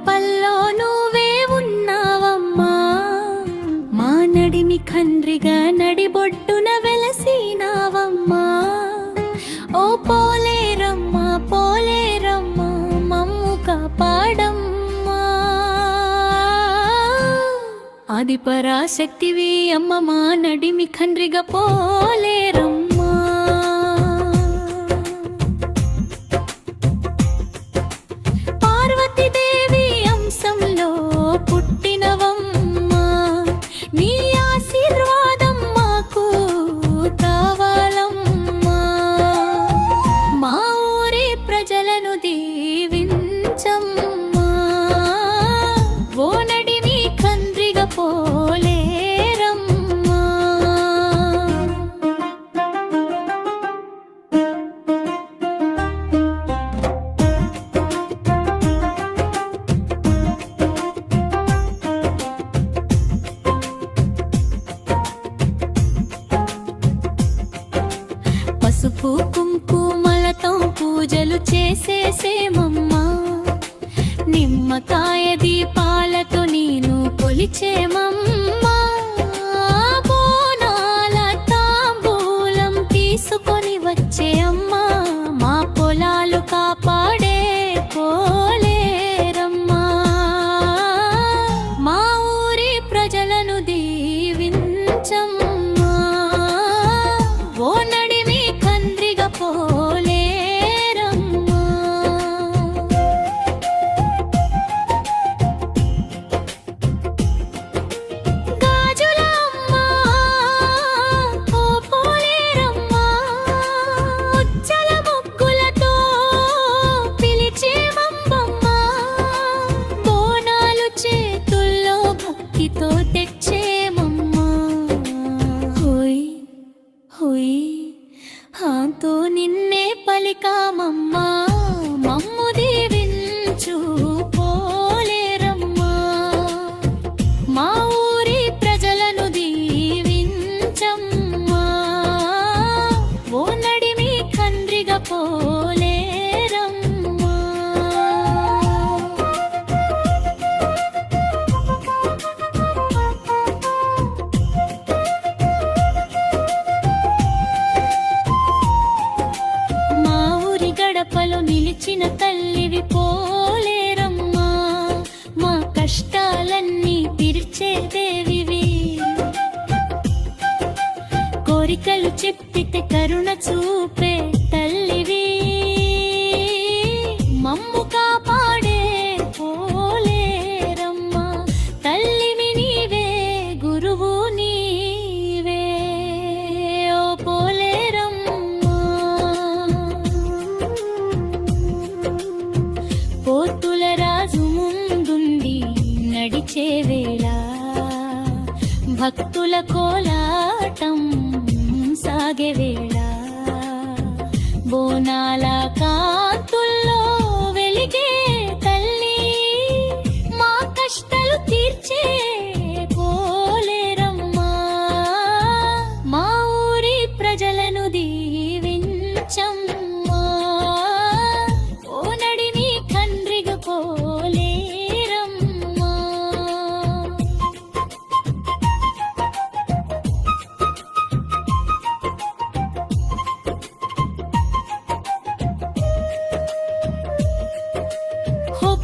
గడపల్లో నువ్వే ఉన్నావమ్మా. మా నడిమి ఖండ్రిగా నడిబొడ్డున వెలసినావమ్మా. ఓ పోలేరమ్మా పోలేరమ్మా మమ్ము కాపాడమ్మా. ఆది పరాశక్తివి అమ్మ మా నడిమి ఖండ్రిగా పోలేరమ్మా. పసుపు కుంకుమలతో పూజలు చేసేసేమమ్మా. నిమ్మకాయ దీపాలతో నేను కొలిచేమమ్మా. బోనాల తాంబూలం తీసుకొని వచ్చే అమ్మా. మా పొలాలు కాపాడే పోలేరమ్మా. మా ఊరి ప్రజలను దీవించమ్మా. ఓ నడిమి ఖండ్రిగా పోలేరమ్మా. గాజులమ్మా ఓ పోలేరమ్మా. ఉచ్చల ముగ్గులతో పిలిచేమమ్మా. బోనాలు చేతుల్లో భక్తితో తెచ్చేమమ్మా. హోయ్ హోయ్ హాతో నిన్నే పలికామమ్మా. మమ్ము దీవించు పోలేరమ్మా. మా ఊరి ప్రజలను దీవించమ్మా. ఓ నడిమి ఖండ్రిగా పోలేరమ్మా. మా ఊరి గడపలో నిలిచిన తల్లివి పోలేరమ్మా. మా కష్టాలన్నీ తీర్చే దేవివి. కోరికలు చెప్పితే కరుణ చూపే తల్లివి. మమ్ము కాపాడే పోలేరమ్మా. తల్లివి నీవే గురువు నీవే ఓ పోలేరమ్మా. పోతుల రాజు ముందుండి నడిచే వేళ భక్తుల కోలాటం సాగే వేళ. బోనాల కాంతుల్లో వెలిగే తల్లి. మా కష్టాలు తీర్చే పోలేరమ్మా. మా ఊరి ప్రజలను దీవించమ్మా. ఓ నడిమి ఖండ్రిగా పోలేరమ్మా.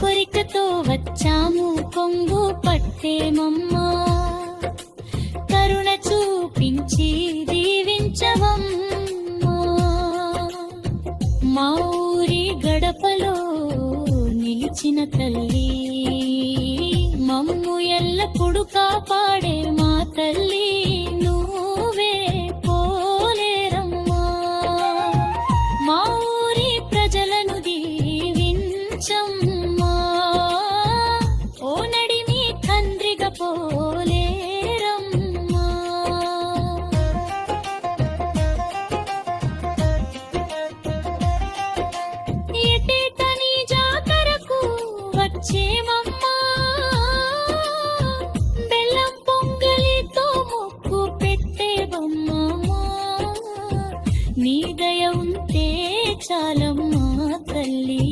కోరికతో వచ్చాము కొంగు పట్టేమమ్మా. కరుణ చూపించి దీవించవమ్మా. మా ఊరి గడపలో నిలిచిన తల్లి. మమ్ము ఎల్లప్పుడు కాపాడే మా తల్లి నువ్వే పోలేరమ్మా. మా ఊరి ప్రజలను దీవించమ్మా. ఓ నడిమి ఖండ్రిగా పోలేరమ్మా. ఎటేటని జాతరకు వచ్చేమమ్మా. బెల్లం పొంగలితో మొక్కు పెట్టేవమ్మా. నీ దయ ఉంటే చాలమ్మా తల్లి.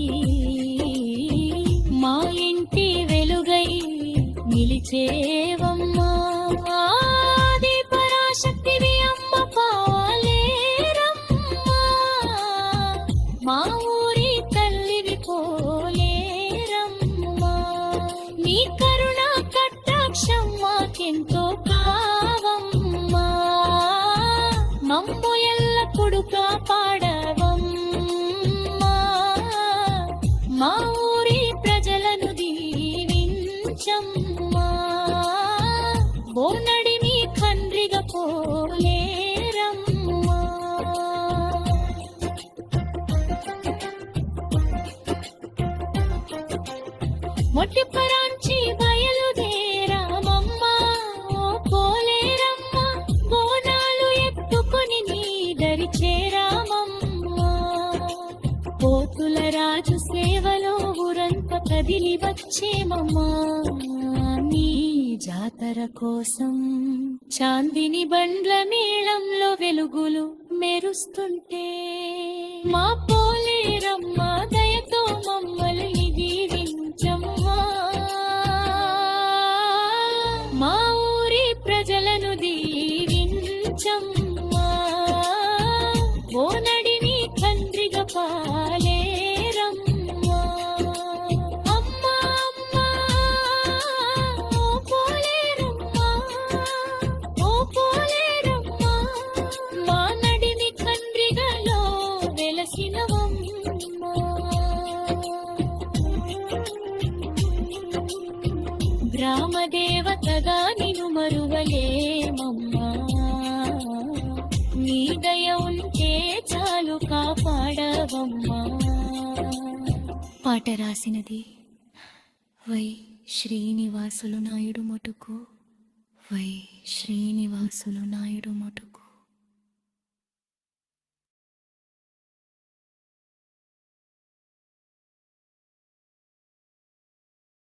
మా ఇంటి తీర్చేవమ్మా. ఆది పరాశక్తివి అమ్మ పాలేరమ్మా. మా ఊరి తల్లివి పోలేరమ్మా. నీ కరుణ కటాక్షం మాకెంతో కావమ్మా. మమ్ము ఎల్లప్పుడు కాపాడవమ్మా. మా ఊరి ప్రజలను దీవించమ్మా. బోనడి మీ కండ్రిగ పోలేరమ్మా. మొట్టి పరాంచి బయలుదేరామమ్మా. ఓ పోలేరమ్మ, బోనాలు ఎత్తుకొని నీ దరి చేరామమ్మా. పోతుల రాజు సేవలో ఊరంత కదిలి వచ్చేమమ్మా. నీ జాతర కోసం చాందిని బండ్ల మేళంలో వెలుగులు మెరుస్తుంటే మా పోలేరమ్మ దయతో మమ్మల్ని దీవించమ్మా. మా ఊరి ప్రజలను దీవించమ్మా. ఓనడి నీ కండ్రిగ పాలేరమ్మా. అమ్మా అమ్మా, ఓ పోలేరమ్మా, ఓ పోలేరమ్మా. మా నడిని కండ్రిగలో వెలసినవమ్మా. గ్రామ దేవతగా నిను మరువలేమమ్మా. నీ దయ ఉంటే చాలు కాపాడవమ్మా. పాట రాసినది వై శ్రీనివాసులు నాయుడు మటుకు. వై శ్రీనివాసులు నాయుడు మటుకు.